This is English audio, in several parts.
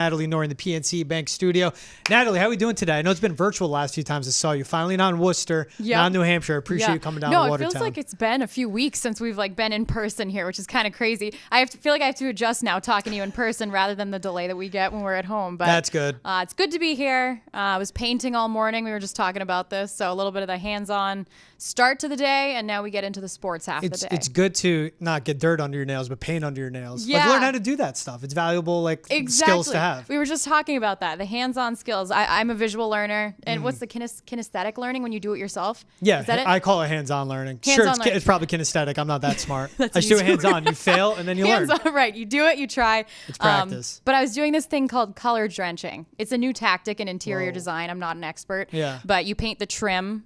Natalie Noury in the PNC Bank studio. Natalie, how are we doing today? I know it's been virtual the last few times I saw you. Finally not in Worcester, not in New Hampshire. I appreciate you coming down to Watertown. No, it feels like it's been a few weeks since we've been in person here, which is kind of crazy. I feel like I have to adjust now talking to you in person rather than the delay that we get when we're at home. But that's good. It's good to be here. I was painting all morning. We were just talking about this. So a little bit of the hands-on start to the day, and now we get into the sports half of the day. It's good to not get dirt under your nails, but paint under your nails. Yeah. Learn how to do that stuff. It's valuable skills to have. We were just talking about that, the hands-on skills. I'm a visual learner. And what's the kinesthetic learning when you do it yourself? Yeah, is that it? I call it hands-on learning. Learning. It's probably kinesthetic. I'm not that smart. I just an do it easy hands-on. You fail, and then you learn. Right. You do it, you try. It's practice. But I was doing this thing called color drenching. It's a new tactic in interior design. I'm not an expert. Yeah. But you paint the trim.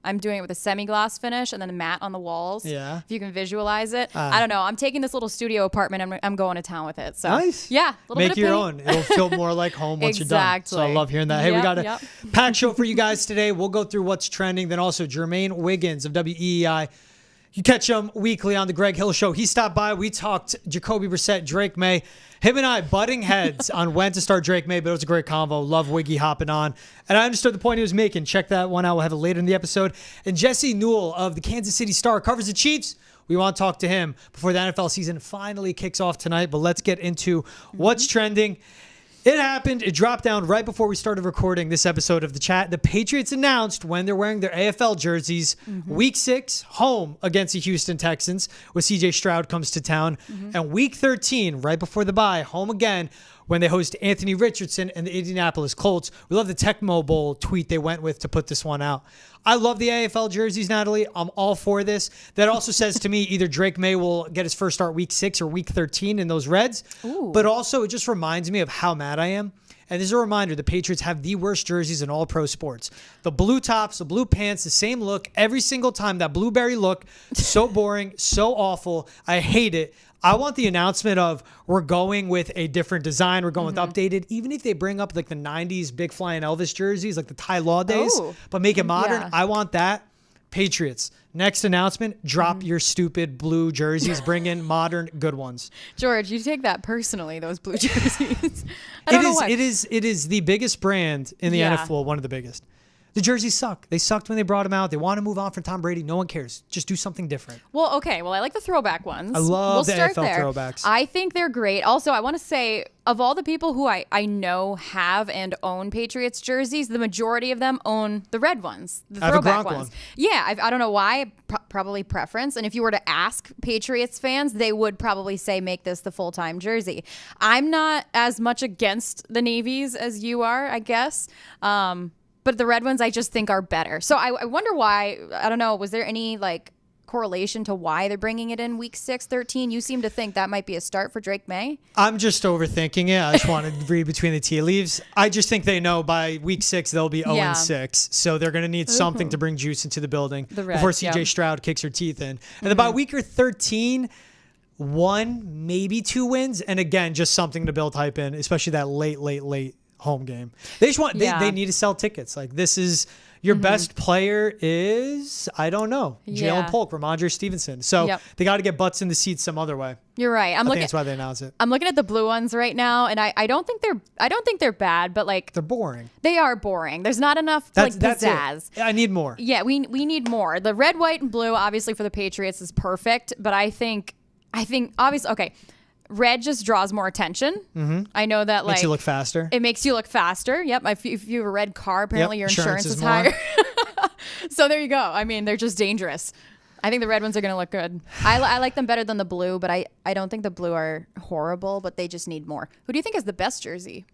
I'm doing it with a semi-gloss finish and then the matte on the walls. Yeah. If you can visualize it. I don't know. I'm taking this little studio apartment and I'm going to town with it. So nice. Yeah. Make your own. It'll feel more like home once you're done. So I love hearing that. Hey, we got a packed show for you guys today. We'll go through what's trending. Then also Jermaine Wiggins of WEEI. You catch him weekly on the Greg Hill Show. He stopped by. We talked Jacoby Brissett, Drake Maye. Him and I butting heads on when to start Drake Maye, but it was a great convo. Love Wiggy hopping on. And I understood the point he was making. Check that one out. We'll have it later in the episode. And Jesse Newell of the Kansas City Star covers the Chiefs. We want to talk to him before the NFL season finally kicks off tonight. But let's get into what's trending. It happened. It dropped down right before we started recording this episode of The Chat. The Patriots announced when they're wearing their AFL jerseys, Week 6, home against the Houston Texans, where C.J. Stroud comes to town. And Week 13, right before the bye, home again, when they host Anthony Richardson and the Indianapolis Colts. We love the Tecmo Bowl tweet they went with to put this one out. I love the AFL jerseys, Natalie. I'm all for this. That also says to me either Drake Maye will get his first start Week 6 or Week 13 in those Reds. Ooh. But also it just reminds me of how mad I am. And this is a reminder, the Patriots have the worst jerseys in all pro sports. The blue tops, the blue pants, the same look every single time. That blueberry look, so boring, so awful. I hate it. I want the announcement of we're going with a different design. We're going with updated. Even if they bring up the 90s big flying Elvis jerseys, like the Ty Law days, but make it modern. Yeah. I want that. Patriots. Next announcement, drop your stupid blue jerseys. Bring in modern, good ones. George, you take that personally, those blue jerseys. I don't know why. It is the biggest brand in the NFL, one of the biggest. The jerseys suck. They sucked when they brought them out. They want to move on from Tom Brady. No one cares. Just do something different. Well, okay. Well, I like the throwback ones. I love the start NFL there. throwbacks. I think they're great. Also, I want to say, of all the people who I know have and own Patriots jerseys, the majority of them own the red ones, the throwback ones. Yeah, I don't know why. Probably preference. And if you were to ask Patriots fans, they would probably say make this the full-time jersey. I'm not as much against the navies as you are, I guess. But the red ones I just think are better. So I wonder why. I don't know. Was there any correlation to why they're bringing it in Week 6, 13? You seem to think that might be a start for Drake Maye. I'm just overthinking it. I just want to read between the tea leaves. I just think they know by Week 6 they'll be 0-6. So they're going to need something to bring juice into the building before C.J. Stroud kicks her teeth in. And then by Week 13, 1, maybe 2 wins. And again, just something to build hype in, especially that late home game. They just want they need to sell tickets. Like, this is your best player is, I don't know, Jalen Polk, Ramondre Stevenson. So they got to get butts in the seats some other way. You're right. I think that's why they announce it. I'm looking at the blue ones right now, and I don't think they're bad, but they're boring. They are boring. There's not enough pizzazz. I need more. Yeah, we need more. The red, white, and blue, obviously for the Patriots, is perfect, but I think obviously okay. Red just draws more attention. I know that makes you look faster. It makes you look faster. Yep. If you have a red car, apparently your insurance is higher. So there you go. I mean, they're just dangerous. I think the red ones are going to look good. I like them better than the blue, but I don't think the blue are horrible, but they just need more. Who do you think has the best jersey?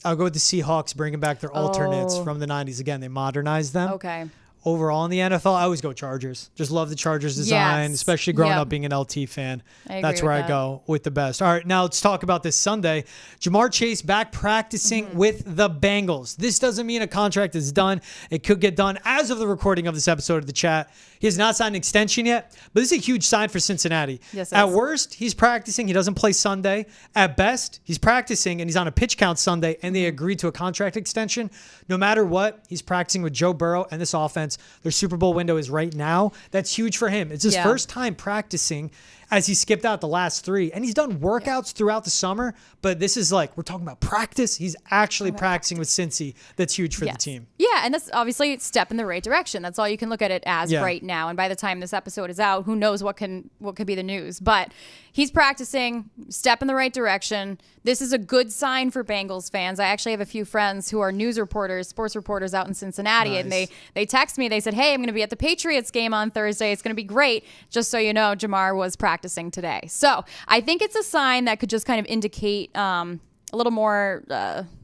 I'll go with the Seahawks, bringing back their alternates from the 90s. Again, they modernized them. Okay. Overall in the NFL, I always go Chargers. Just love the Chargers design, especially growing up being an LT fan. That's where I go with the best. All right, now let's talk about this Sunday. Jamar Chase back practicing with the Bengals. This doesn't mean a contract is done. It could get done as of the recording of this episode of The Chat. He has not signed an extension yet, but this is a huge sign for Cincinnati. Yes, at worst, he's practicing. He doesn't play Sunday. At best, he's practicing, and he's on a pitch count Sunday, and they agreed to a contract extension. No matter what, he's practicing with Joe Burrow and this offense. Their Super Bowl window is right now. That's huge for him. It's his first time practicing, as he skipped out the last 3. And he's done workouts throughout the summer, but this is like, we're talking about practice. He's actually practicing with Cincy. That's huge for the team. Yeah, and that's obviously a step in the right direction. That's all you can look at it as right now. And by the time this episode is out, who knows what could be the news. But he's practicing, step in the right direction. This is a good sign for Bengals fans. I actually have a few friends who are news reporters, sports reporters out in Cincinnati, and they text me. They said, hey, I'm going to be at the Patriots game on Thursday. It's going to be great. Just so you know, Jamar was practicing today. So I think it's a sign that could just kind of indicate a little more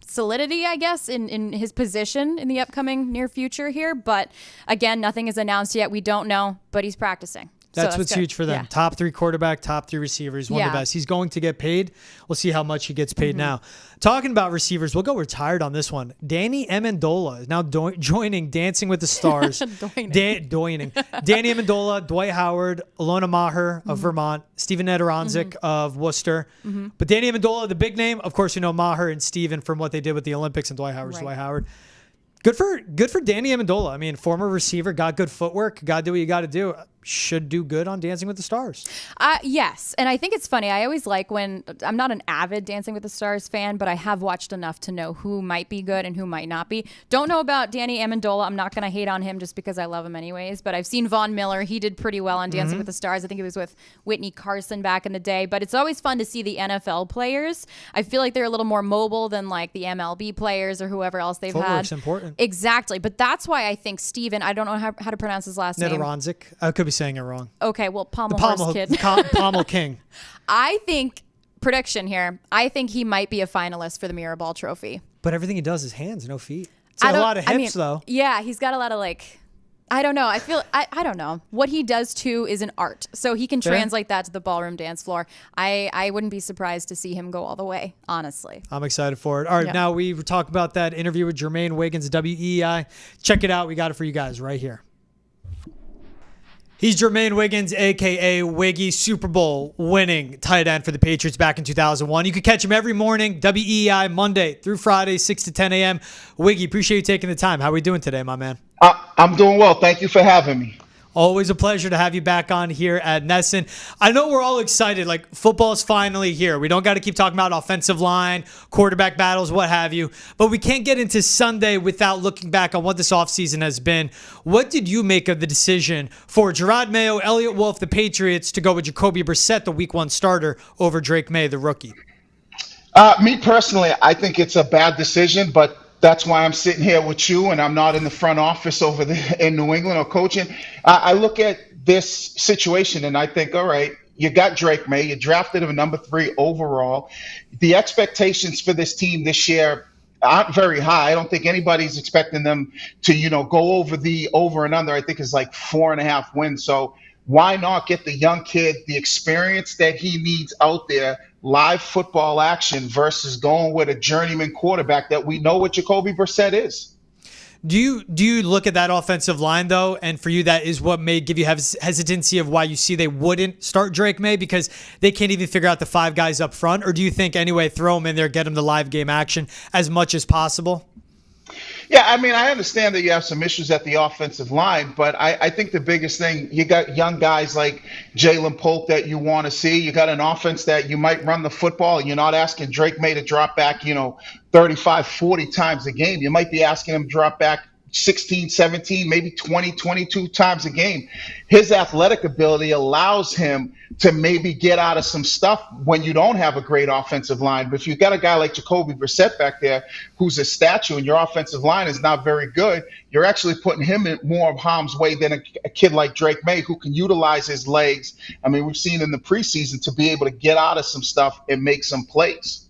solidity, I guess, in his position in the upcoming near future here. But again, nothing is announced yet. We don't know, but he's practicing. That's what's huge for them. Yeah. Top 3 quarterback, top 3 receivers, one of the best. He's going to get paid. We'll see how much he gets paid now. Talking about receivers, we'll go retired on this one. Danny Amendola is now joining Dancing with the Stars. Danny Amendola, Dwight Howard, Alona Maher of Vermont, Steven Nedoranzik of Worcester. But Danny Amendola, the big name, of course, you know Maher and Steven from what they did with the Olympics, and Dwight Howard's Dwight Howard. Good for Danny Amendola. I mean, former receiver, got good footwork, got to do what you got to do. Should do good on Dancing with the Stars. Yes, and I think it's funny. I always like when I'm not an avid Dancing with the Stars fan, but I have watched enough to know who might be good and who might not be. Don't know about Danny Amendola. I'm not going to hate on him just because I love him anyways, but I've seen Von Miller. He did pretty well on Dancing with the Stars. I think he was with Whitney Carson back in the day, but it's always fun to see the NFL players. I feel like they're a little more mobile than like the MLB players or whoever else they've Footwork's had. Important. Exactly, but that's why I think Steven, I don't know how to pronounce his last name. Nedoranzik. I could be saying it wrong. Okay, well, Pommel kid. Pommel King. I think, prediction here, I think he might be a finalist for the Mirrorball Trophy. But everything he does is hands, no feet. It's a lot of hips, though. Yeah, he's got a lot of I don't know. I don't know. What he does, too, is an art. So he can translate that to the ballroom dance floor. I wouldn't be surprised to see him go all the way, honestly. I'm excited for it. All right, now we talk about that interview with Jermaine Wiggins at WEEI. Check it out. We got it for you guys right here. He's Jermaine Wiggins, a.k.a. Wiggy, Super Bowl winning tight end for the Patriots back in 2001. You can catch him every morning, WEEI, Monday through Friday, 6 to 10 a.m. Wiggy, appreciate you taking the time. How are we doing today, my man? I'm doing well. Thank you for having me. Always a pleasure to have you back on here at Nesson. I know we're all excited. Like, football's finally here. We don't got to keep talking about offensive line, quarterback battles, what have you. But we can't get into Sunday without looking back on what this offseason has been. What did you make of the decision for Jerod Mayo, Elliott Wolf, the Patriots, to go with Jacoby Brissett, the Week 1 starter, over Drake Maye, the rookie? Me personally, I think it's a bad decision, but that's why I'm sitting here with you and I'm not in the front office over there in New England or coaching. I look at this situation and I think, all right, you got Drake Maye, you drafted him number 3 overall. The expectations for this team this year aren't very high. I don't think anybody's expecting them to, go over the over and under. I think it's like 4.5 wins. So why not get the young kid the experience that he needs out there, live football action, versus going with a journeyman quarterback that we know what Jacoby Brissett is? Do you look at that offensive line, though, and for you that is what may give you hesitancy of why you see they wouldn't start Drake Maye because they can't even figure out the 5 guys up front? Or do you think, anyway, throw them in there, get them the live game action as much as possible? Yeah, I mean, I understand that you have some issues at the offensive line, but I think the biggest thing, you got young guys like Jalen Polk that you want to see. You got an offense that you might run the football, and you're not asking Drake Maye to drop back, 35, 40 times a game. You might be asking him to drop back 16, 17, maybe 20, 22 times a game. His athletic ability allows him to maybe get out of some stuff when you don't have a great offensive line. But if you've got a guy like Jacoby Brissett back there who's a statue and your offensive line is not very good, you're actually putting him in more of harm's way than a kid like Drake Maye who can utilize his legs. I mean, we've seen in the preseason to be able to get out of some stuff and make some plays.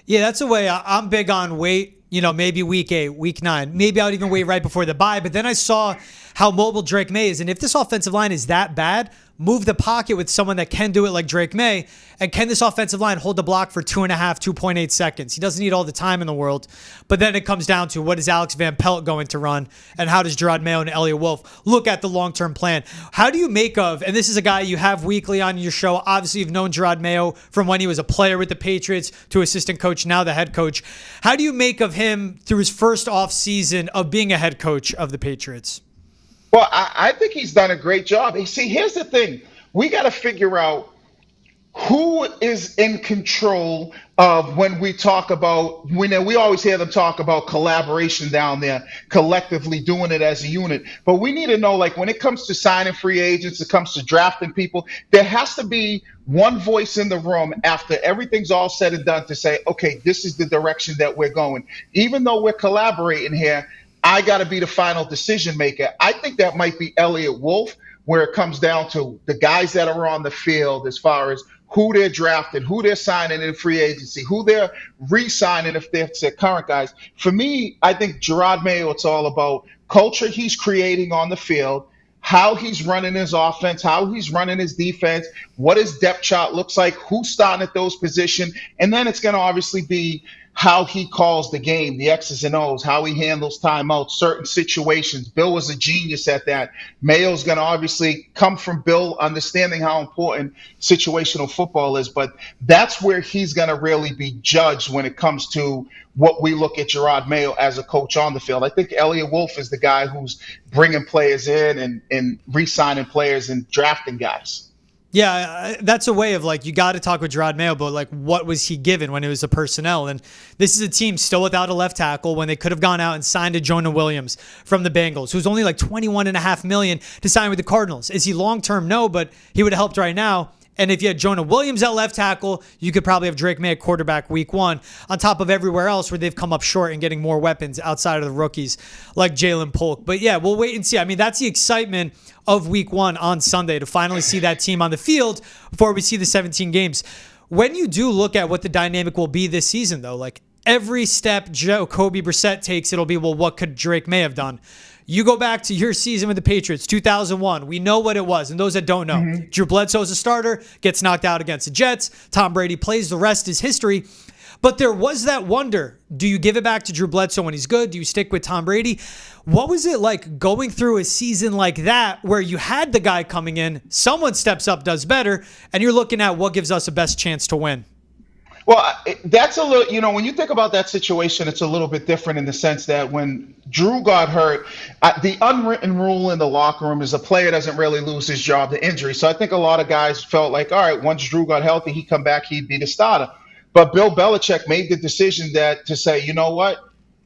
Yeah, that's the way I'm big on weight. Maybe week 8, week 9. Maybe I would even wait right before the bye. But then I saw how mobile Drake Maye is. And if this offensive line is that bad, move the pocket with someone that can do it like Drake Maye. And can this offensive line hold the block for 2.5, 2.8 seconds? He doesn't need all the time in the world. But then it comes down to what is Alex Van Pelt going to run? And how does Jerod Mayo and Elliott Wolf look at the long-term plan? How do you make of, and this is a guy you have weekly on your show, obviously you've known Jerod Mayo from when he was a player with the Patriots to assistant coach, now the head coach. How do you make of him through his first off season of being a head coach of the Patriots? Well, I think he's done a great job. See, here's the thing. We got to figure out who is in control of when we talk about, we always hear them talk about collaboration down there, collectively doing it as a unit. But we need to know, like, when it comes to signing free agents, it comes to drafting people, there has to be one voice in the room after everything's all said and done to say, okay, this is the direction that we're going. Even though we're collaborating here, I got to be the final decision maker. I think that might be Elliott Wolf, where it comes down to the guys that are on the field as far as who they're drafting, who they're signing in free agency, who they're re-signing if they're current guys. For me, I think Jerod Maye, it's all about culture he's creating on the field, how he's running his offense, how he's running his defense, what his depth chart looks like, who's starting at those positions, and then it's going to obviously be how he calls the game, the X's and O's, how he handles timeouts, certain situations. Bill was a genius at that. Mayo's going to obviously come from Bill understanding how important situational football is, but that's where he's going to really be judged when it comes to what we look at Jerod Maye as a coach on the field. I think Elliott Wolf is the guy who's bringing players in and re-signing players and drafting guys. Yeah, that's a way of, like, you got to talk with Jerod Maye, but, like, what was he given when it was the personnel? And this is a team still without a left tackle when they could have gone out and signed a Jonah Williams from the Bengals, who's only like $21.5 million to sign with the Cardinals. Is he long-term? No, but he would have helped right now. And if you had Jonah Williams at left tackle, you could probably have Drake Maye at quarterback week 1, on top of everywhere else where they've come up short and getting more weapons outside of the rookies like Jalen Polk. But yeah, we'll wait and see. I mean, that's the excitement of week 1 on Sunday, to finally see that team on the field before we see the 17 games. When you do look at what the dynamic will be this season, though, like, every step Jacoby Brissett takes, it'll be, well, what could Drake Maye have done? You go back to your season with the Patriots, 2001. We know what it was. And those that don't know, Drew Bledsoe is a starter, gets knocked out against the Jets. Tom Brady plays. The rest is history. But there was that wonder. Do you give it back to Drew Bledsoe when he's good? Do you stick with Tom Brady? What was it like going through a season like that where you had the guy coming in, someone steps up, does better, and you're looking at what gives us the best chance to win? Well, that's a little, when you think about that situation, it's a little bit different in the sense that when Drew got hurt, the unwritten rule in the locker room is a player doesn't really lose his job to injury. So I think a lot of guys felt like, all right, once Drew got healthy, he'd come back, he'd be the starter. But Bill Belichick made the decision to say, you know what,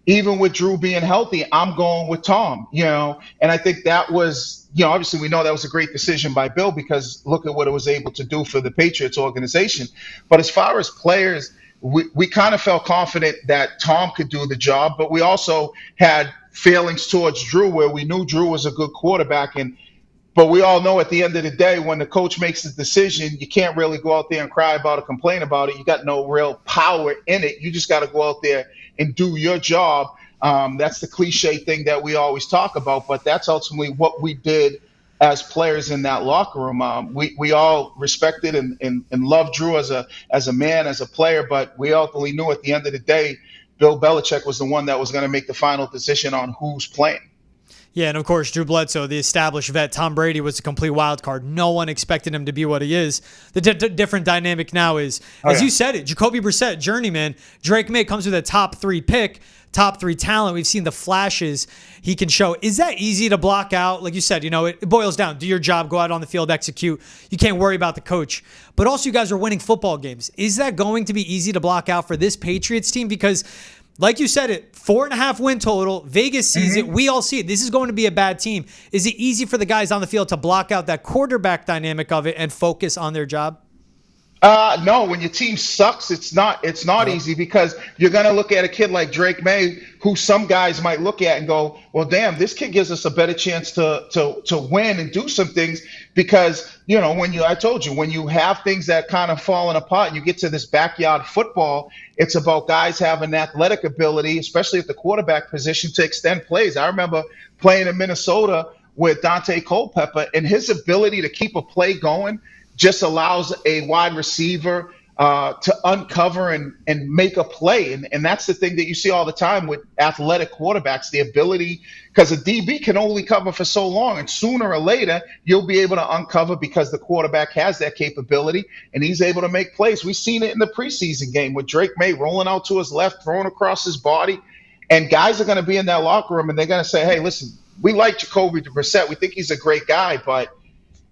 even with Drew being healthy, I'm going with Tom, and I think that was, obviously we know that was a great decision by Bill because look at what it was able to do for the Patriots organization. But as far as players, we kind of felt confident that Tom could do the job, but we also had feelings towards Drew where we knew Drew was a good quarterback. But we all know at the end of the day, when the coach makes the decision, you can't really go out there and cry about it, complain about it. You got no real power in it. You just got to go out there and do your job. That's the cliche thing that we always talk about, but that's ultimately what we did as players in that locker room. We all respected and loved Drew as a man, as a player, but we ultimately knew at the end of the day, Bill Belichick was the one that was going to make the final decision on who's playing. Yeah, and of course, Drew Bledsoe, the established vet. Tom Brady was a complete wild card. No one expected him to be what he is. The different dynamic now is, you said it, Jacoby Brissett, journeyman. Drake Maye comes with a top 3 pick, top 3 talent. We've seen the flashes he can show. Is that easy to block out? Like you said, it boils down. Do your job, go out on the field, execute. You can't worry about the coach. But also, you guys are winning football games. Is that going to be easy to block out for this Patriots team? Because like you said it, 4.5 win total. Vegas sees it. We all see it. This is going to be a bad team. Is it easy for the guys on the field to block out that quarterback dynamic of it and focus on their job? No, when your team sucks, it's not easy because you're going to look at a kid like Drake Maye, who some guys might look at and go, well, damn, this kid gives us a better chance to win and do some things because, I told you, when you have things that kind of falling apart and you get to this backyard football, it's about guys having athletic ability, especially at the quarterback position, to extend plays. I remember playing in Minnesota with Dante Culpepper, and his ability to keep a play going just allows a wide receiver to uncover and make a play. And that's the thing that you see all the time with athletic quarterbacks, the ability, because a DB can only cover for so long. And sooner or later, you'll be able to uncover because the quarterback has that capability and he's able to make plays. We've seen it in the preseason game with Drake Maye rolling out to his left, throwing across his body. And guys are going to be in that locker room and they're going to say, hey, listen, we like Jacoby Brissett. We think he's a great guy, but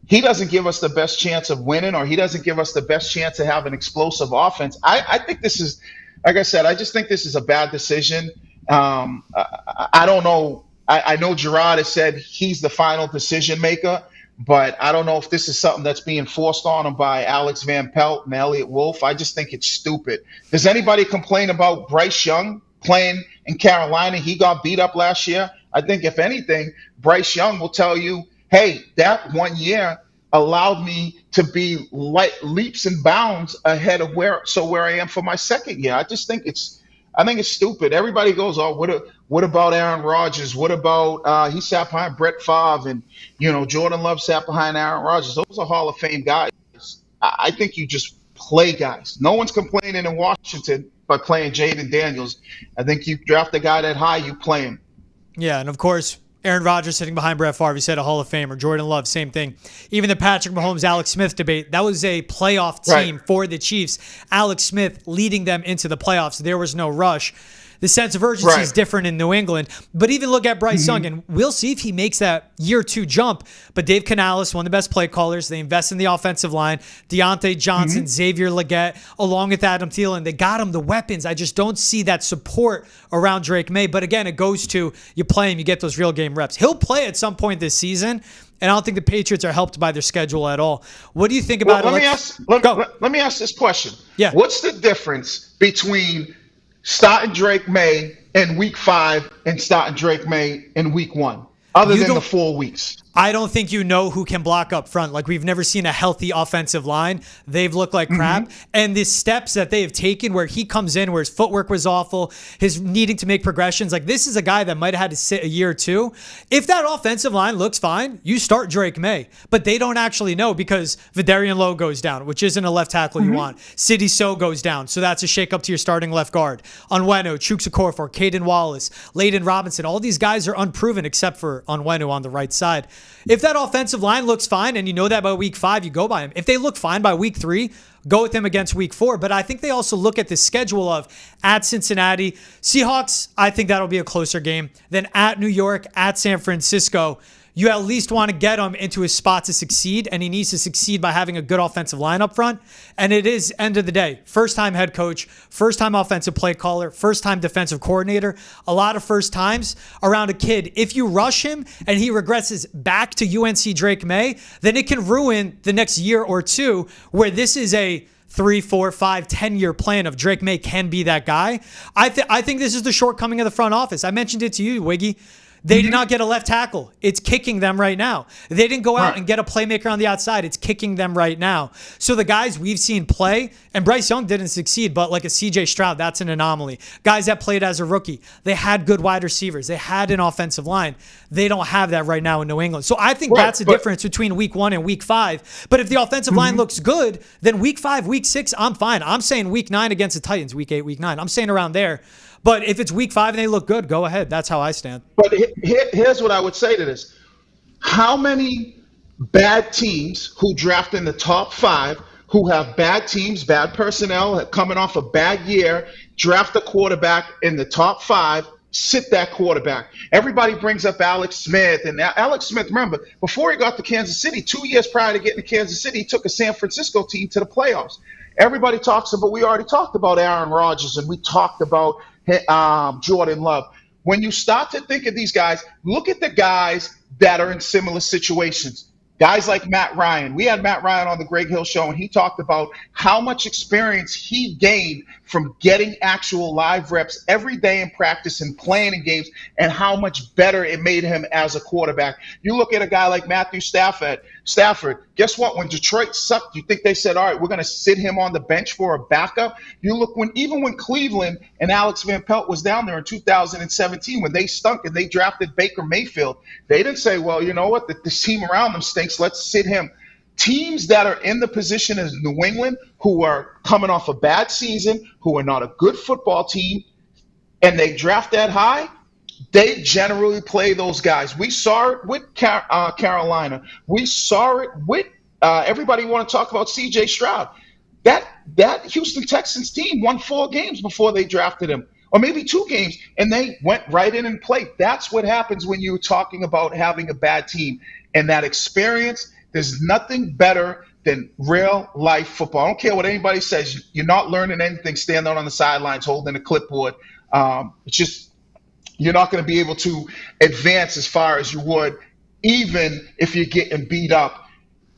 he doesn't give us the best chance of winning, or he doesn't give us the best chance to have an explosive offense. I think this is, like I said, I just think this is a bad decision. I don't know. I know Gerard has said he's the final decision maker, but I don't know if this is something that's being forced on him by Alex Van Pelt and Elliott Wolf. I just think it's stupid. Does anybody complain about Bryce Young playing in Carolina? He got beat up last year. I think if anything, Bryce Young will tell you, hey, that 1 year allowed me to be leaps and bounds ahead of where I am for my second year. I think it's stupid. Everybody goes, oh, what about Aaron Rodgers? What about he sat behind Brett Favre, and Jordan Love sat behind Aaron Rodgers. Those are Hall of Fame guys. I think you just play guys. No one's complaining in Washington by playing Jaden Daniels. I think you draft a guy that high, you play him. Yeah, and of course, Aaron Rodgers sitting behind Brett Favre, he said a Hall of Famer. Jordan Love, same thing. Even the Patrick Mahomes, Alex Smith debate, that was a playoff team for the Chiefs. Alex Smith leading them into the playoffs. There was no rush. The sense of urgency is different in New England. But even look at Bryce Young, and we'll see if he makes that year 2 jump. But Dave Canales, one of the best play callers, they invest in the offensive line. Deontay Johnson, Xavier Legette, along with Adam Thielen, they got him the weapons. I just don't see that support around Drake Maye. But again, it goes to you play him, you get those real game reps. He'll play at some point this season. And I don't think the Patriots are helped by their schedule at all. What do you think about it? Let me ask this question. Yeah. What's the difference between starting Drake Maye in week 5 and starting Drake Maye in week 1, other than the 4 weeks? I don't think you know who can block up front. Like, we've never seen a healthy offensive line. They've looked like crap. And the steps that they have taken where he comes in, where his footwork was awful, his needing to make progressions, like, this is a guy that might have had to sit a year or 2. If that offensive line looks fine, you start Drake Maye. But they don't actually know, because Vidarian Lowe goes down, which isn't a left tackle you want. Sidney So goes down, so that's a shakeup to your starting left guard. Onwenu, Chuks Okorafor, Caden Wallace, Layden Robinson, all these guys are unproven except for Onwenu on the right side. If that offensive line looks fine, and you know that by week 5, you go by him. If they look fine by week 3, go with them against week 4. But I think they also look at the schedule of at Cincinnati. Seahawks, I think that'll be a closer game. Then at New York, at San Francisco. You at least want to get him into a spot to succeed, and he needs to succeed by having a good offensive line up front. And it is, end of the day, first-time head coach, first-time offensive play caller, first-time defensive coordinator, a lot of first times around a kid. If you rush him and he regresses back to UNC Drake Maye, then it can ruin the next year or 2, where this is a 3, 4, 5, 10-year plan of Drake Maye can be that guy. I think this is the shortcoming of the front office. I mentioned it to you, Wiggy. They did not get a left tackle. It's kicking them right now. They didn't go out and get a playmaker on the outside. It's kicking them right now. So the guys we've seen play, and Bryce Young didn't succeed, but like a CJ Stroud, that's an anomaly. Guys that played as a rookie, they had good wide receivers. They had an offensive line. They don't have that right now in New England. So I think that's the difference between week 1 and week 5. But if the offensive line looks good, then week 5, week 6, I'm fine. I'm saying week 9 against the Titans, week 8, week 9. I'm saying around there. But if it's week 5 and they look good, go ahead. That's how I stand. But here's what I would say to this. How many bad teams who draft in the top 5, who have bad teams, bad personnel, coming off a bad year, draft a quarterback in the top 5, sit that quarterback? Everybody brings up Alex Smith. And Alex Smith, remember, before he got to Kansas City, 2 years prior to getting to Kansas City, he took a San Francisco team to the playoffs. Everybody talks about, we already talked about Aaron Rodgers, and we talked about Jordan Love. When you start to think of these guys, look at the guys that are in similar situations. Guys like Matt Ryan. We had Matt Ryan on the Greg Hill Show, and he talked about how much experience he gained from getting actual live reps every day in practice and playing in games, and how much better it made him as a quarterback. You look at a guy like Matthew Stafford. Guess what? When Detroit sucked, you think they said, all right, we're going to sit him on the bench for a backup? You look, even when Cleveland and Alex Van Pelt was down there in 2017, when they stunk and they drafted Baker Mayfield, they didn't say, well, you know what, this team around them stinks, let's sit him. Teams that are in the position as New England, who are coming off a bad season, who are not a good football team, and they draft that high, they generally play those guys. We saw it with Carolina. We saw it with everybody want to talk about C.J. Stroud. That Houston Texans team won 4 games before they drafted him, or maybe 2 games, and they went right in and played. That's what happens when you're talking about having a bad team. And that experience, There's nothing better than real life football. I don't care what anybody says. You're not learning anything standing on the sidelines holding a clipboard. It's just you're not going to be able to advance as far as you would, even if you're getting beat up.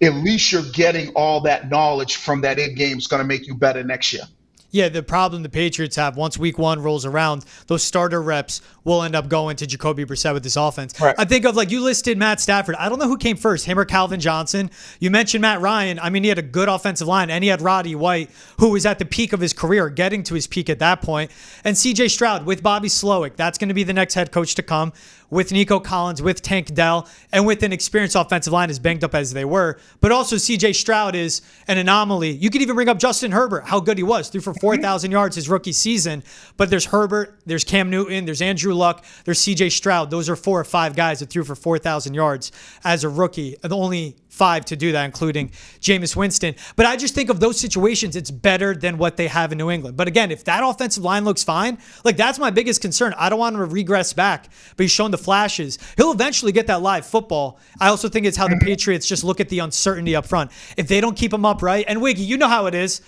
At least you're getting all that knowledge from that end game. It's going to make you better next year. Yeah, the problem the Patriots have, once week one rolls around, those starter reps will end up going to Jacoby Brissett with this offense. Right. I think of, like, you listed Matt Stafford. I don't know who came first, him or Calvin Johnson. You mentioned Matt Ryan. I mean, he had a good offensive line, and he had Roddy White, who was at the peak of his career, getting to his peak at that point. And C.J. Stroud with Bobby Slowick. That's going to be the next head coach to come, with Nico Collins, with Tank Dell, and with an experienced offensive line as banged up as they were. But also C.J. Stroud is an anomaly. You could even bring up Justin Herbert, how good he was. Threw for 4,000 yards his rookie season. But there's Herbert, there's Cam Newton, there's Andrew Luck, there's C.J. Stroud. Those are 4 or 5 guys that threw for 4,000 yards as a rookie. The only 5 to do that, including Jameis Winston. But I just think of those situations, it's better than what they have in New England. But again, if that offensive line looks fine, like, that's my biggest concern. I don't want him to regress back, but he's shown the flashes. He'll eventually get that live football. I also think it's how the Patriots just look at the uncertainty up front. If they don't keep him upright, and Wiggy, you know how it is,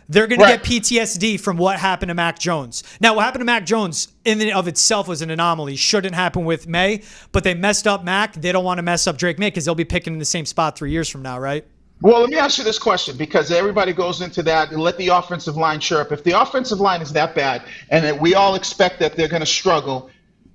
they're going to get PTSD from what happened to Mac Jones. Now, what happened to Mac Jones in and of itself was an anomaly. Shouldn't happen with May, but they messed up Mac. They don't want to mess up Drake Maye because they'll be picking in the same spot 3 years from now, right? Well, let me ask you this question, because everybody goes into that and let the offensive line chirp. If the offensive line is that bad and that we all expect that they're going to struggle,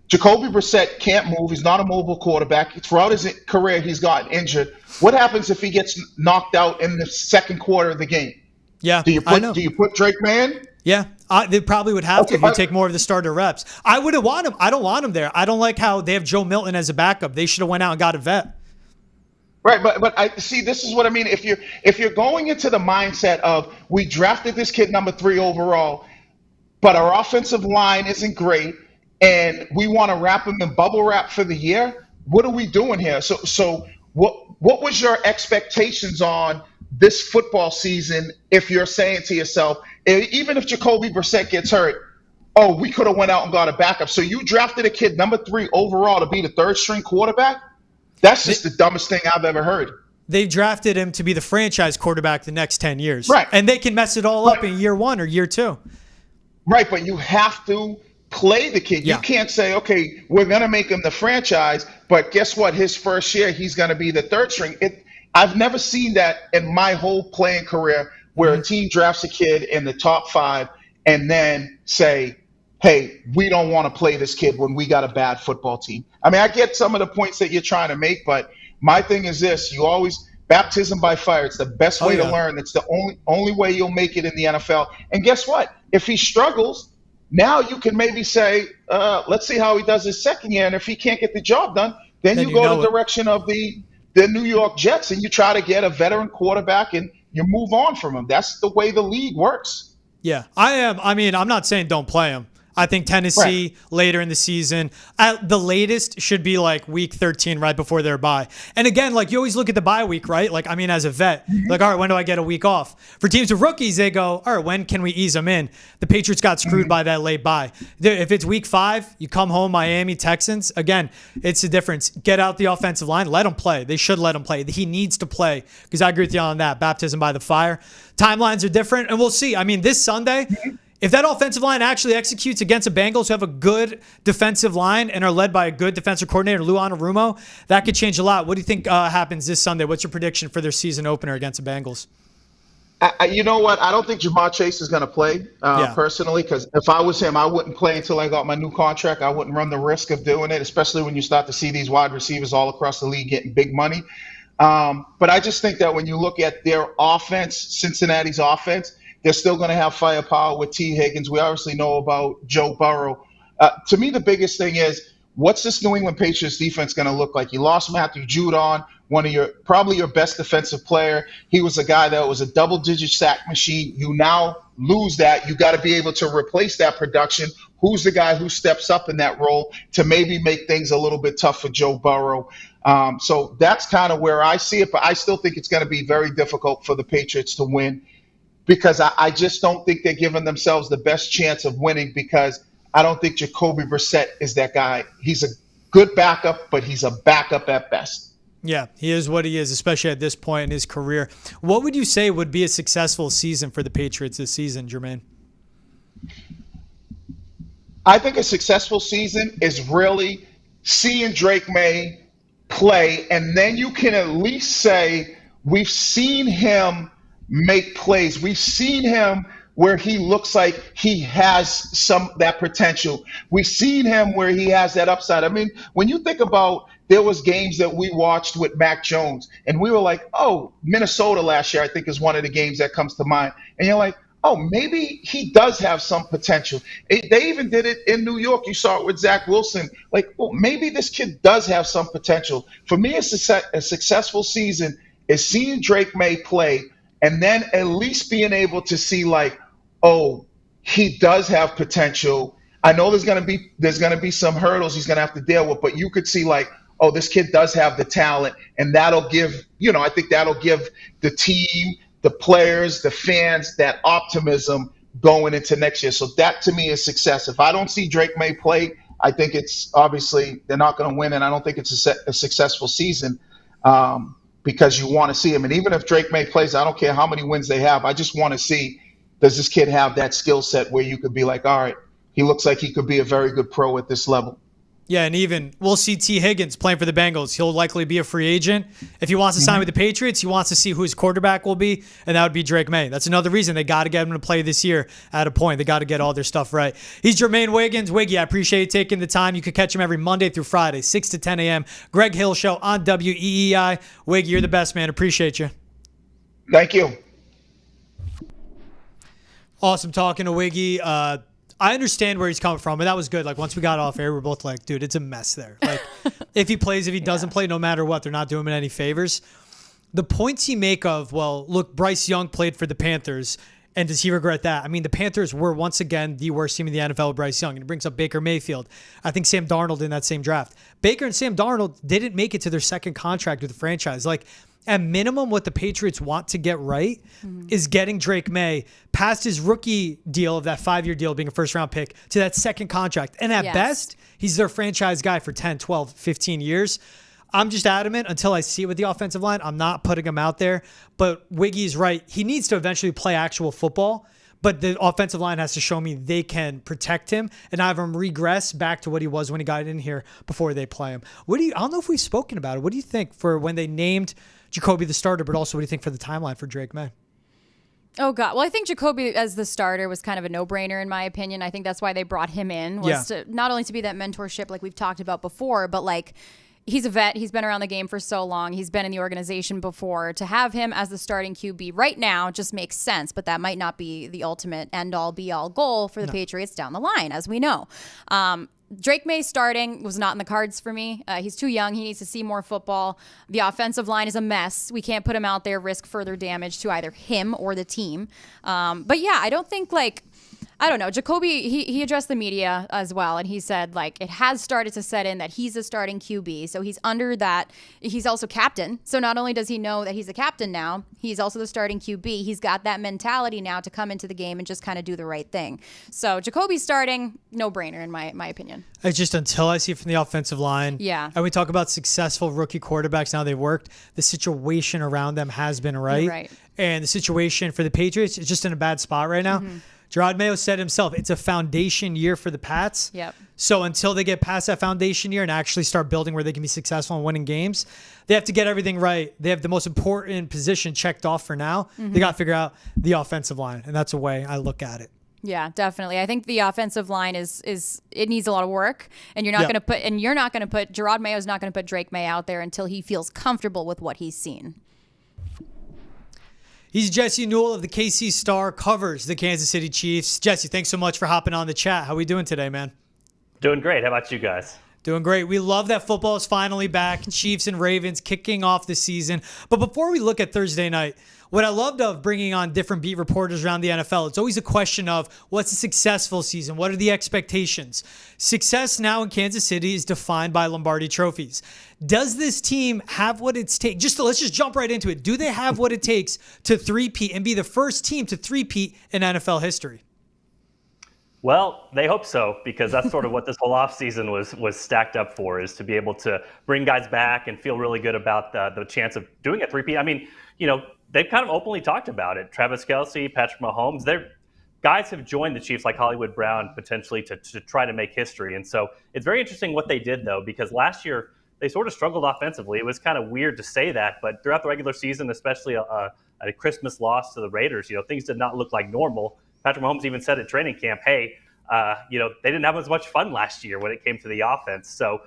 Jacoby Brissett can't move. He's not a mobile quarterback. Throughout his career, he's gotten injured. What happens if he gets knocked out in the second quarter of the game? Yeah, do you put Drake Maye in? Yeah, they probably would have to if you take more of the starter reps. I wouldn't want him. I don't want him there. I don't like how they have Joe Milton as a backup. They should have went out and got a vet. Right, but I see. This is what I mean. If you're going into the mindset of we drafted this kid number 3 overall, but our offensive line isn't great, and we want to wrap him in bubble wrap for the year, what are we doing here? So what was your expectations on this football season if you're saying to yourself, even if Jacoby Brissett gets hurt, oh, we could have went out and got a backup. So you drafted a kid number 3 overall to be the 3rd string quarterback? That's just the dumbest thing I've ever heard. They drafted him to be the franchise quarterback the next 10 years. Right. And they can mess it all up in year 1 or year 2. Right, but you have to play the kid. Yeah. You can't say, okay, we're going to make him the franchise, but guess what? His first year, he's going to be the 3rd string. I've never seen that in my whole playing career where a team drafts a kid in the top 5 and then say, hey, we don't want to play this kid when we got a bad football team. I mean, I get some of the points that you're trying to make, but my thing is this. You always – baptism by fire. It's the best way to learn. It's the only way you'll make it in the NFL. And guess what? If he struggles, now you can maybe say, let's see how he does his second year. And if he can't get the job done, then you go the direction of the New York Jets and you try to get a veteran quarterback and you move on from him. That's the way the league works. Yeah, I'm not saying don't play him. I think Tennessee later in the season, at the latest, should be like week 13 right before their bye. And again, like you always look at the bye week, right? Like, I mean, as a vet, like, all right, when do I get a week off? For teams with rookies, they go, all right, when can we ease them in? The Patriots got screwed by that late bye. If it's week 5, you come home, Miami, Texans, again, it's a difference. Get out the offensive line. Let him play. They should let him play. He needs to play because I agree with you on that. Baptism by the fire. Timelines are different, and we'll see. I mean, this Sunday, if that offensive line actually executes against the Bengals who have a good defensive line and are led by a good defensive coordinator, Lou Anarumo, that could change a lot. What do you think happens this Sunday? What's your prediction for their season opener against the Bengals? You know what? I don't think Jamar Chase is going to play personally, because if I was him, I wouldn't play until I got my new contract. I wouldn't run the risk of doing it, especially when you start to see these wide receivers all across the league getting big money. But I just think that when you look at their offense, Cincinnati's offense, they're still going to have firepower with T. Higgins. We obviously know about Joe Burrow. To me, the biggest thing is, what's this New England Patriots defense going to look like? You lost Matthew Judon, probably your best defensive player. He was a guy that was a double-digit sack machine. You now lose that. You got to be able to replace that production. Who's the guy who steps up in that role to maybe make things a little bit tough for Joe Burrow? So that's kind of where I see it, but I still think it's going to be very difficult for the Patriots to win, because I just don't think they're giving themselves the best chance of winning, because I don't think Jacoby Brissett is that guy. He's a good backup, but he's a backup at best. Yeah, he is what he is, especially at this point in his career. What would you say would be a successful season for the Patriots this season, Jermaine? I think a successful season is really seeing Drake Maye play, and then you can at least say we've seen him make plays. We've seen him where he looks like he has that potential. We've seen him where he has that upside. I mean, when you think about, there was games that we watched with Mac Jones, and we were like, oh, Minnesota last year, I think, is one of the games that comes to mind. And you're like, oh, maybe he does have some potential. They even did it in New York. You saw it with Zach Wilson. Like, well, maybe this kid does have some potential. For me, a successful season is seeing Drake Maye play, and then at least being able to see, like, oh, he does have potential. I know there's gonna be some hurdles he's gonna have to deal with, but you could see, like, oh, this kid does have the talent, and that'll give, I think that'll give the team, the players, the fans, that optimism going into next year. So that to me is success. If I don't see Drake Maye play, I think it's obviously they're not going to win, and I don't think it's a successful season because you want to see him. And even if Drake Maye plays, I don't care how many wins they have. I just want to see, does this kid have that skill set where you could be like, all right, he looks like he could be a very good pro at this level. Yeah, and even we'll see T. Higgins playing for the Bengals. He'll likely be a free agent. If he wants to sign with the Patriots, he wants to see who his quarterback will be, and that would be Drake Maye. That's another reason they got to get him to play this year at a point. They got to get all their stuff right. He's Jermaine Wiggins. Wiggy, I appreciate you taking the time. You can catch him every Monday through Friday, 6 to 10 a.m. Greg Hill Show on WEEI. Wiggy, you're the best, man. Appreciate you. Thank you. Awesome talking to Wiggy. I understand where he's coming from, and that was good. Like, once we got off air, we're both like, dude, it's a mess there. Like, if he plays, if he doesn't play, no matter what, they're not doing him any favors. The points he make of, well, look, Bryce Young played for the Panthers, and does he regret that? I mean, the Panthers were once again the worst team in the NFL with Bryce Young, and it brings up Baker Mayfield. I think Sam Darnold in that same draft. Baker and Sam Darnold didn't make it to their second contract with the franchise. Like, at minimum, what the Patriots want to get right is getting Drake Maye past his rookie deal of that 5-year deal being a first-round pick to that second contract. And at best, he's their franchise guy for 10, 12, 15 years. I'm just adamant until I see it with the offensive line. I'm not putting him out there. But Wiggy's right. He needs to eventually play actual football. But the offensive line has to show me they can protect him and have him regress back to what he was when he got in here before they play him. I don't know if we've spoken about it. What do you think for when they named Jacoby the starter, but also what do you think for the timeline for Drake Maye? Oh, God. Well, I think Jacoby as the starter was kind of a no-brainer in my opinion. I think that's why they brought him in, was to not only to be that mentorship like we've talked about before, but like he's a vet. He's been around the game for so long. He's been in the organization before. To have him as the starting QB right now just makes sense, but that might not be the ultimate end-all, be-all goal for the Patriots down the line, as we know. Drake Maye starting was not in the cards for me. He's too young. He needs to see more football. The offensive line is a mess. We can't put him out there, risk further damage to either him or the team. But yeah, I don't think I don't know. Jacoby, he addressed the media as well, and he said, like, it has started to set in that he's a starting QB. So he's under that. He's also captain. So not only does he know that he's a captain now, he's also the starting QB. He's got that mentality now to come into the game and just kind of do the right thing. So Jacoby's starting, no-brainer in my opinion. It's just until I see it from the offensive line. Yeah. And we talk about successful rookie quarterbacks, now they've worked. The situation around them has been right. Right. And the situation for the Patriots is just in a bad spot right now. Jerod Mayo said himself, it's a foundation year for the Pats. Yep. So until they get past that foundation year and actually start building where they can be successful and winning games, they have to get everything right. They have the most important position checked off for now. They got to figure out the offensive line, and that's the way I look at it. Yeah, definitely. I think the offensive line is it needs a lot of work, and you're not going to put Jerod Mayo's not going to put Drake Maye out there until he feels comfortable with what he's seen. He's Jesse Newell of the KC Star, covers the Kansas City Chiefs. Jesse, thanks so much for hopping on the chat. How are we doing today, man? Doing great. How about you guys? Doing great. We love that football is finally back. Chiefs and Ravens kicking off the season. But before we look at Thursday night, what I loved of bringing on different beat reporters around the NFL, it's always a question of what's a successful season? What are the expectations? Success now in Kansas City is defined by Lombardi trophies. Does this team have what it takes? Let's just jump right into it. Do they have what it takes to three-peat and be the first team to three-peat in NFL history? Well, they hope so, because that's sort of what this whole offseason was stacked up for, is to be able to bring guys back and feel really good about the chance of doing a three-peat. I mean, they've kind of openly talked about it. Travis Kelce, Patrick Mahomes, guys have joined the Chiefs like Hollywood Brown potentially to try to make history. And so it's very interesting what they did, though, because last year they sort of struggled offensively. It was kind of weird to say that, but throughout the regular season, especially a Christmas loss to the Raiders, things did not look like normal. Patrick Mahomes even said at training camp, hey, they didn't have as much fun last year when it came to the offense. So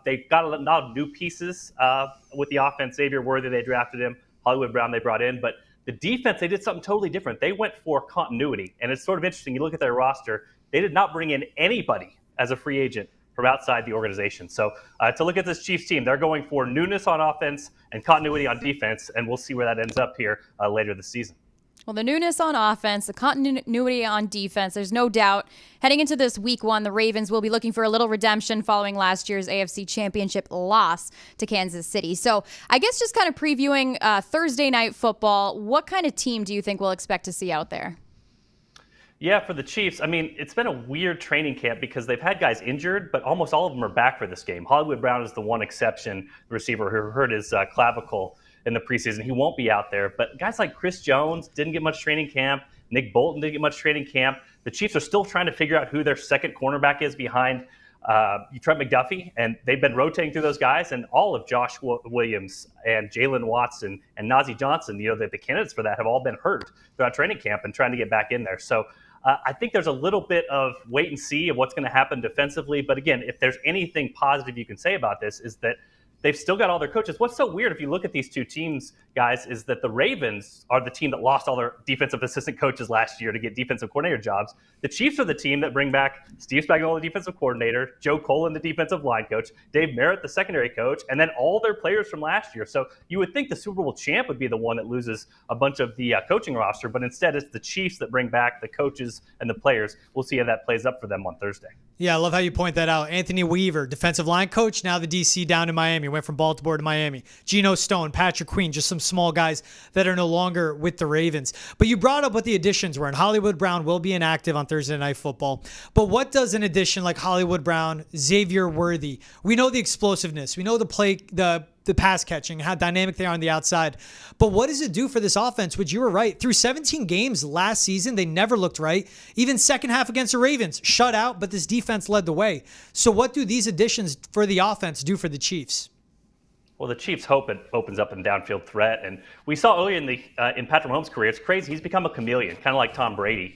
they got a lot of new pieces with the offense. Xavier Worthy, they drafted him. Hollywood Brown, they brought in. But the defense, they did something totally different. They went for continuity. And it's sort of interesting. You look at their roster, they did not bring in anybody as a free agent from outside the organization. So to look at this Chiefs team, they're going for newness on offense and continuity on defense. And we'll see where that ends up here later this season. Well, the newness on offense, the continuity on defense, there's no doubt. Heading into this week one, the Ravens will be looking for a little redemption following last year's AFC Championship loss to Kansas City. So I guess just kind of previewing Thursday night football, what kind of team do you think we'll expect to see out there? Yeah, for the Chiefs, I mean, it's been a weird training camp because they've had guys injured, but almost all of them are back for this game. Hollywood Brown is the one exception, the receiver who hurt his clavicle in the preseason. He won't be out there. But guys like Chris Jones didn't get much training camp. Nick Bolton didn't get much training camp. The Chiefs are still trying to figure out who their second cornerback is behind Trent McDuffie. And they've been rotating through those guys. And all of Josh Williams and Jalen Watson and Najee Johnson, the candidates for that have all been hurt throughout training camp and trying to get back in there. So I think there's a little bit of wait and see of what's going to happen defensively. But again, if there's anything positive you can say about this, is that they've still got all their coaches. What's so weird if you look at these two teams, guys, is that the Ravens are the team that lost all their defensive assistant coaches last year to get defensive coordinator jobs. The Chiefs are the team that bring back Steve Spagnuolo, the defensive coordinator, Joe Colin, the defensive line coach, Dave Merritt, the secondary coach, and then all their players from last year. So you would think the Super Bowl champ would be the one that loses a bunch of the coaching roster, but instead it's the Chiefs that bring back the coaches and the players. We'll see how that plays up for them on Thursday. Yeah, I love how you point that out. Anthony Weaver, defensive line coach, now the DC down in Miami. Went from Baltimore to Miami. Geno Stone, Patrick Queen, just some small guys that are no longer with the Ravens. But you brought up what the additions were, and Hollywood Brown will be inactive on Thursday Night Football. But what does an addition like Hollywood Brown, Xavier Worthy, we know the explosiveness, we know the play, the pass catching, how dynamic they are on the outside. But what does it do for this offense, which you were right? Through 17 games last season, they never looked right. Even second half against the Ravens, shut out, but this defense led the way. So what do these additions for the offense do for the Chiefs? Well, the Chiefs hope it opens up a downfield threat. And we saw earlier in Patrick Mahomes' career, it's crazy. He's become a chameleon, kind of like Tom Brady.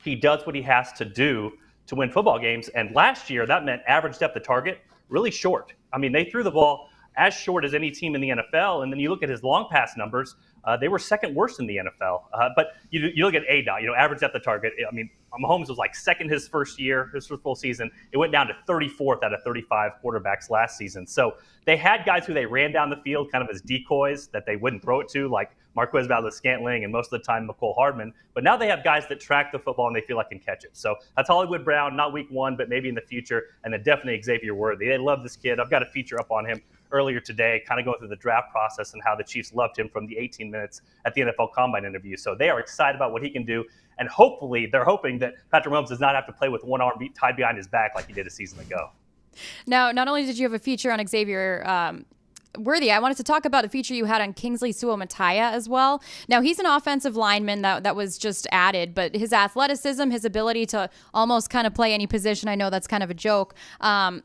He does what he has to do to win football games. And last year, that meant average depth of target really short. I mean, they threw the ball as short as any team in the NFL. And then you look at his long pass numbers, they were second worst in the NFL. But you look at ADOT, average depth of target. I mean, Mahomes was like second his first year, his first full season. It went down to 34th out of 35 quarterbacks last season. So they had guys who they ran down the field kind of as decoys that they wouldn't throw it to, like Marquez Valdes-Scantling and most of the time McCole Hardman. But now they have guys that track the football and they feel like can catch it. So that's Hollywood Brown, not week one, but maybe in the future. And then definitely Xavier Worthy. They love this kid. I've got a feature up on him earlier today, kind of going through the draft process and how the Chiefs loved him from the 18 minutes at the NFL Combine interview. So they are excited about what he can do. And hopefully, they're hoping that Patrick Mahomes does not have to play with one arm tied behind his back like he did a season ago. Now, not only did you have a feature on Xavier Worthy, I wanted to talk about a feature you had on Kingsley Suamataia as well. Now, he's an offensive lineman that was just added, but his athleticism, his ability to almost kind of play any position, I know that's kind of a joke. I'm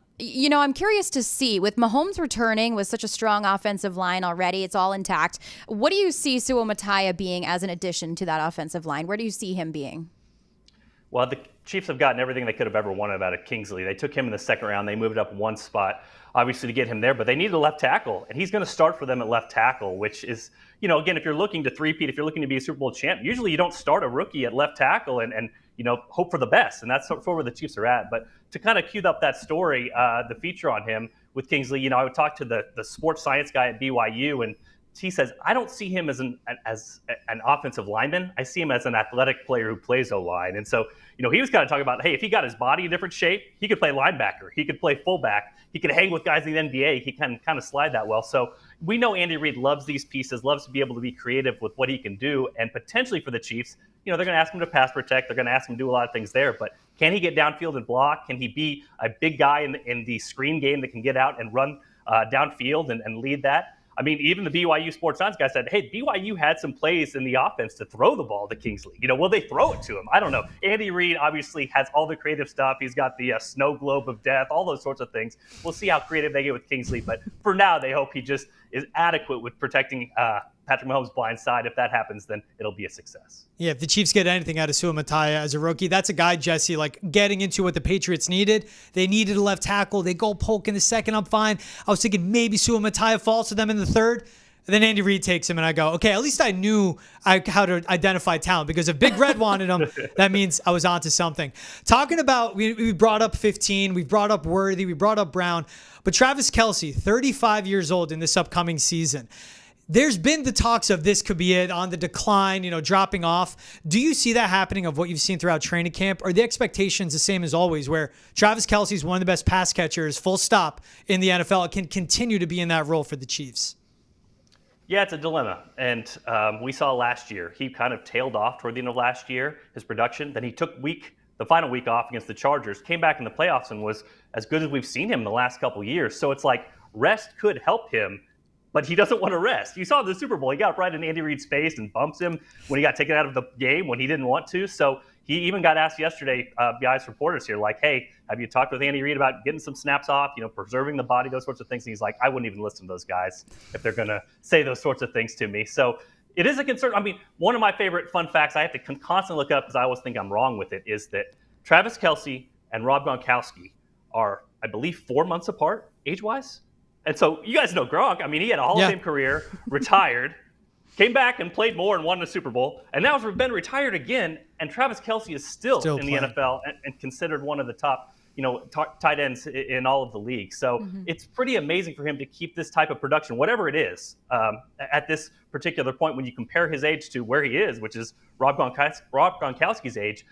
curious to see, with Mahomes returning with such a strong offensive line already, it's all intact. What do you see Suamataia being as an addition to that offensive line? Where do you see him being? Well, the Chiefs have gotten everything they could have ever wanted out of Kingsley. They took him in the second round. They moved up one spot, obviously, to get him there. But they needed a left tackle, and he's going to start for them at left tackle, which is, again, if you're looking to three-peat, if you're looking to be a Super Bowl champ, usually you don't start a rookie at left tackle and hope for the best. And that's sort of where the Chiefs are at. But to kind of cue up that story, the feature on him with Kingsley, I would talk to the sports science guy at BYU, and he says, I don't see him as an offensive lineman. I see him as an athletic player who plays O-line. And so, he was kind of talking about, hey, if he got his body in different shape, he could play linebacker. He could play fullback. He could hang with guys in the NBA. He can kind of slide that well. So we know Andy Reid loves these pieces, loves to be able to be creative with what he can do. And potentially for the Chiefs, they're going to ask him to pass protect. They're going to ask him to do a lot of things there. But can he get downfield and block? Can he be a big guy in the screen game that can get out and run downfield and lead that? I mean, even the BYU Sports Science guy said, hey, BYU had some plays in the offense to throw the ball to Kingsley. Will they throw it to him? I don't know. Andy Reid obviously has all the creative stuff. He's got the snow globe of death, all those sorts of things. We'll see how creative they get with Kingsley. But for now, they hope he just is adequate with protecting Patrick Mahomes' blind side. If that happens, then it'll be a success. Yeah, if the Chiefs get anything out of Suamataia as a rookie, that's a guy, Jesse, like getting into what the Patriots needed. They needed a left tackle. They go Polk in the second. I'm fine. I was thinking maybe Suamataia falls to them in the third. And then Andy Reid takes him, and I go, okay, at least I knew how to identify talent, because if Big Red wanted him, that means I was onto something. Talking about, we brought up 15, we brought up Worthy, we brought up Brown, but Travis Kelce, 35 years old in this upcoming season. There's been the talks of this could be it, on the decline, dropping off. Do you see that happening of what you've seen throughout training camp? Are the expectations the same as always, where Travis Kelce is one of the best pass catchers, full stop, in the NFL, can continue to be in that role for the Chiefs? Yeah, it's a dilemma. And we saw last year, he kind of tailed off toward the end of last year, his production. Then he took the final week off against the Chargers, came back in the playoffs and was as good as we've seen him in the last couple of years. So it's like rest could help him, but he doesn't want to rest. You saw the Super Bowl. He got right in Andy Reid's face and bumps him when he got taken out of the game when he didn't want to. So he even got asked yesterday, guys, reporters here, like, hey, have you talked with Andy Reid about getting some snaps off, preserving the body, those sorts of things? And he's like, I wouldn't even listen to those guys if they're going to say those sorts of things to me. So it is a concern. I mean, one of my favorite fun facts I have to constantly look up because I always think I'm wrong with it is that Travis Kelce and Rob Gronkowski are, I believe, 4 months apart age-wise. And so you guys know Gronk. I mean, he had a Hall of Fame career, retired, came back and played more and won the Super Bowl, and now has been retired again. And Travis Kelce is still in the NFL and considered one of the top, tight ends in all of the league. So it's pretty amazing for him to keep this type of production, whatever it is, at this particular point when you compare his age to where he is, which is Rob Gronkowski's age.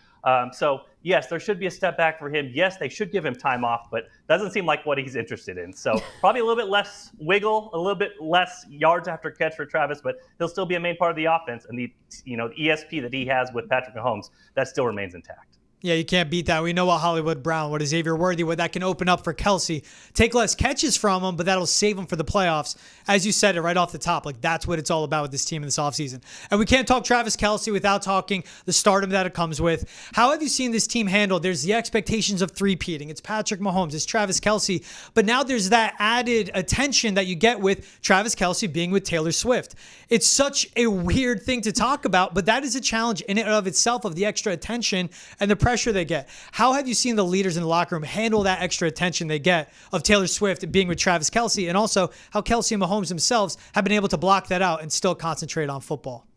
So, yes, there should be a step back for him. Yes, they should give him time off, but doesn't seem like what he's interested in. So probably a little bit less wiggle, a little bit less yards after catch for Travis, but he'll still be a main part of the offense. And the ESP that he has with Patrick Mahomes, that still remains intact. Yeah, you can't beat that. We know what Hollywood Brown, what Xavier Worthy, what that can open up for Kelce. Take less catches from him, but that'll save him for the playoffs. As you said it right off the top, like that's what it's all about with this team in this offseason. And we can't talk Travis Kelce without talking the stardom that it comes with. How have you seen this team handled? There's the expectations of three-peating. It's Patrick Mahomes, it's Travis Kelce, but now there's that added attention that you get with Travis Kelce being with Taylor Swift. It's such a weird thing to talk about, but that is a challenge in and of itself of the extra attention and the pressure they get. How have you seen the leaders in the locker room handle that extra attention they get of Taylor Swift being with Travis Kelce, and also how Kelce and Mahomes themselves have been able to block that out and still concentrate on football?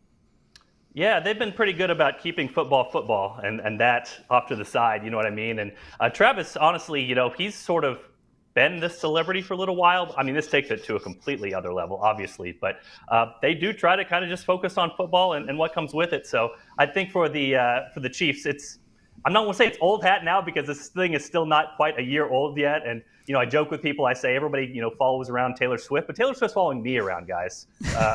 Yeah, they've been pretty good about keeping football and that off to the side, you know what I mean? And Travis, honestly, he's sort of been this celebrity for a little while. I mean, this takes it to a completely other level, obviously, but they do try to kind of just focus on football and what comes with it. So I think for the Chiefs, I'm not going to say it's old hat now because this thing is still not quite a year old yet. And, I joke with people, I say everybody, follows around Taylor Swift, but Taylor Swift's following me around, guys.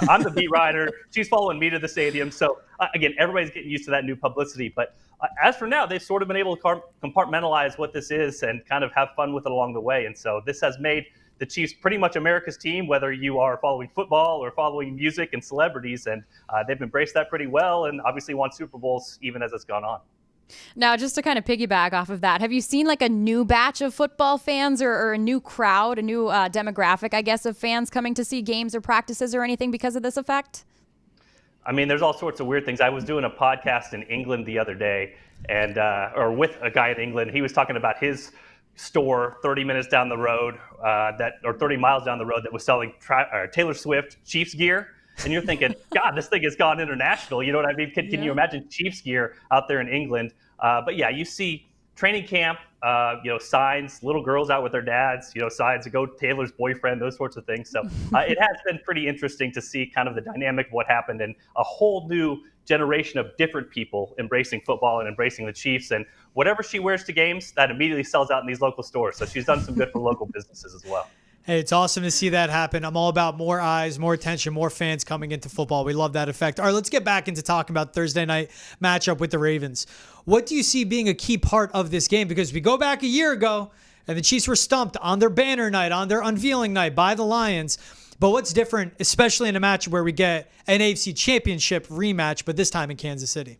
I'm the beat writer. She's following me to the stadium. So, again, everybody's getting used to that new publicity. But as for now, they've sort of been able to compartmentalize what this is and kind of have fun with it along the way. And so this has made the Chiefs pretty much America's team, whether you are following football or following music and celebrities. And they've embraced that pretty well and obviously won Super Bowls even as it's gone on. Now, just to kind of piggyback off of that, have you seen like a new batch of football fans or a new crowd, a new demographic, I guess, of fans coming to see games or practices or anything because of this effect? I mean, there's all sorts of weird things. I was doing a podcast in England the other day and or with a guy in England. He was talking about his store 30 minutes down the road or 30 miles down the road that was selling Taylor Swift Chiefs gear. And you're thinking, God, this thing has gone international. You know what I mean? Can you imagine Chiefs gear out there in England? But yeah, you see training camp, signs, little girls out with their dads, signs to go Taylor's boyfriend, those sorts of things. So it has been pretty interesting to see kind of the dynamic of what happened and a whole new generation of different people embracing football and embracing the Chiefs. And whatever she wears to games, that immediately sells out in these local stores. So she's done some good for local businesses as well. Hey, it's awesome to see that happen. I'm all about more eyes, more attention, more fans coming into football. We love that effect. All right, let's get back into talking about Thursday night matchup with the Ravens. What do you see being a key part of this game? Because we go back a year ago, and the Chiefs were stumped on their banner night, on their unveiling night by the Lions. But what's different, especially in a match where we get an AFC Championship rematch, but this time in Kansas City?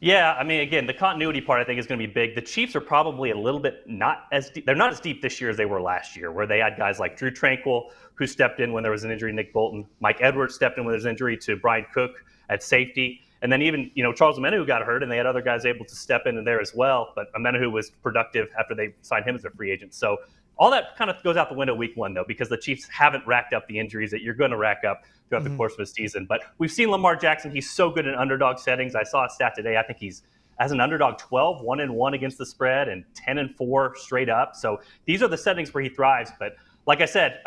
Yeah, I mean, again, the continuity part I think is going to be big. The Chiefs are probably a little bit not as deep. They're not as deep this year as they were last year, where they had guys like Drew Tranquill, who stepped in when there was an injury to Nick Bolton. Mike Edwards stepped in when there was an injury to Brian Cook at safety. And then even, Charles Omenihu got hurt, and they had other guys able to step in there as well. But Omenihu was productive after they signed him as a free agent. So all that kind of goes out the window week one, though, because the Chiefs haven't racked up the injuries that you're going to rack up throughout the course of the season. But we've seen Lamar Jackson. He's so good in underdog settings. I saw a stat today. I think he's, as an underdog, 1-1 against the spread and 10-4 straight up. So these are the settings where he thrives. But like I said,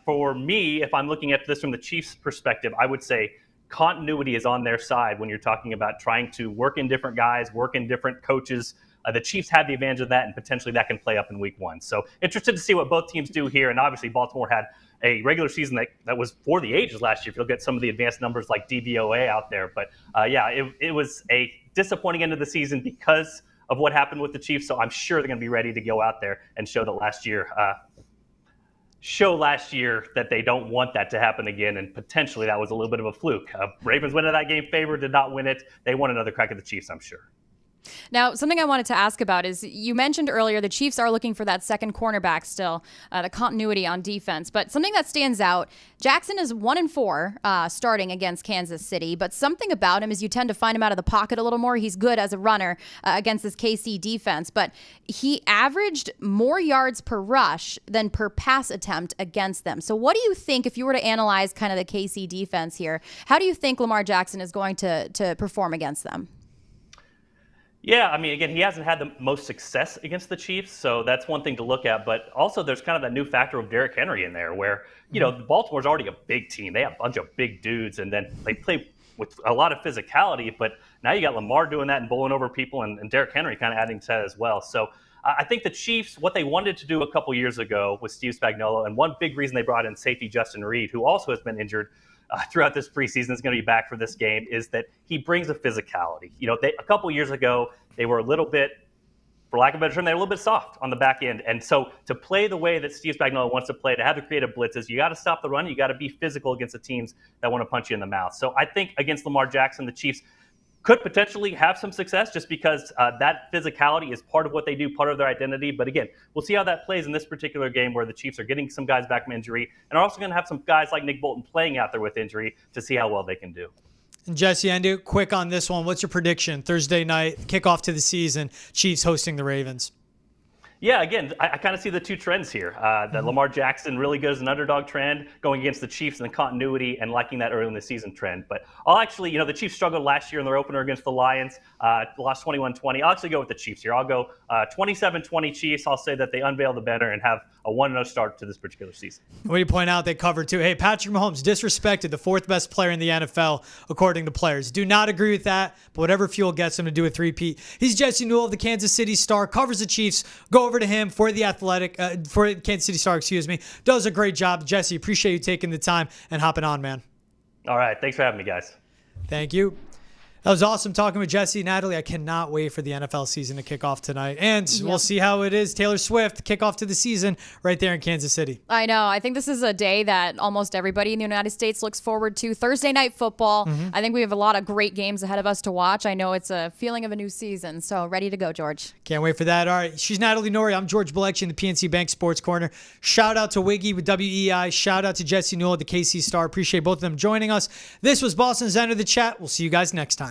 for me, if I'm looking at this from the Chiefs' perspective, I would say continuity is on their side when you're talking about trying to work in different guys, work in different coaches. The Chiefs have the advantage of that, and potentially that can play up in week one. So interested to see what both teams do here. And obviously, Baltimore had a regular season that was for the ages last year. If you'll get some of the advanced numbers like DVOA out there. But it was a disappointing end of the season because of what happened with the Chiefs. So I'm sure they're going to be ready to go out there and show last year that they don't want that to happen again. And potentially that was a little bit of a fluke. Ravens went into that game favored, did not win it. They want another crack at the Chiefs, I'm sure. Now, something I wanted to ask about is you mentioned earlier the Chiefs are looking for that second cornerback still, the continuity on defense. But something that stands out, Jackson is 1-4 starting against Kansas City. But something about him is you tend to find him out of the pocket a little more. He's good as a runner against this KC defense. But he averaged more yards per rush than per pass attempt against them. So what do you think, if you were to analyze kind of the KC defense here, how do you think Lamar Jackson is going to perform against them? Yeah, I mean, again, he hasn't had the most success against the Chiefs, so that's one thing to look at. But also there's kind of that new factor of Derrick Henry in there where, Baltimore's already a big team. They have a bunch of big dudes, and then they play with a lot of physicality. But now you got Lamar doing that and bowling over people, and Derrick Henry kind of adding to that as well. So I think the Chiefs, what they wanted to do a couple years ago with Steve Spagnuolo, and one big reason they brought in safety Justin Reed, who also has been injured throughout this preseason, is going to be back for this game, is that he brings a physicality. A couple years ago, they were a little bit, for lack of a better term, they're a little bit soft on the back end. And so to play the way that Steve Spagnuolo wants to play, to have the creative blitzes, you got to stop the run. You got to be physical against the teams that want to punch you in the mouth. So I think against Lamar Jackson, the Chiefs could potentially have some success just because that physicality is part of what they do, part of their identity. But again, we'll see how that plays in this particular game where the Chiefs are getting some guys back from injury and are also going to have some guys like Nick Bolton playing out there with injury to see how well they can do. And Jesse, end it quick on this one. What's your prediction? Thursday night, kickoff to the season, Chiefs hosting the Ravens. Yeah, again, I kind of see the two trends here. That Lamar Jackson really good as an underdog trend, going against the Chiefs and the continuity, and liking that early in the season trend. But I'll actually, the Chiefs struggled last year in their opener against the Lions, lost 21-20. I'll actually go with the Chiefs here. I'll go 27-20 Chiefs. I'll say that they unveil the banner and have a 1-0 start to this particular season. When you point out they covered too. Hey, Patrick Mahomes disrespected the fourth best player in the NFL, according to players. Do not agree with that, but whatever fuel gets him to do a three-peat. He's Jesse Newell of the Kansas City Star, covers the Chiefs. Go over to him for the for Kansas City Star, does a great job. Jesse, appreciate you taking the time and hopping on, man. All right. Thanks for having me, guys. Thank you. That was awesome talking with Jesse. Natalie, I cannot wait for the NFL season to kick off tonight. And we'll see how it is. Taylor Swift, kickoff to the season right there in Kansas City. I know. I think this is a day that almost everybody in the United States looks forward to. Thursday night football. I think we have a lot of great games ahead of us to watch. I know it's a feeling of a new season. So ready to go, George. Can't wait for that. All right. She's Natalie Noury. I'm George Balekji in the PNC Bank Sports Corner. Shout out to Wiggy with WEI. Shout out to Jesse Newell at the KC Star. Appreciate both of them joining us. This was Boston's End of the Chat. We'll see you guys next time.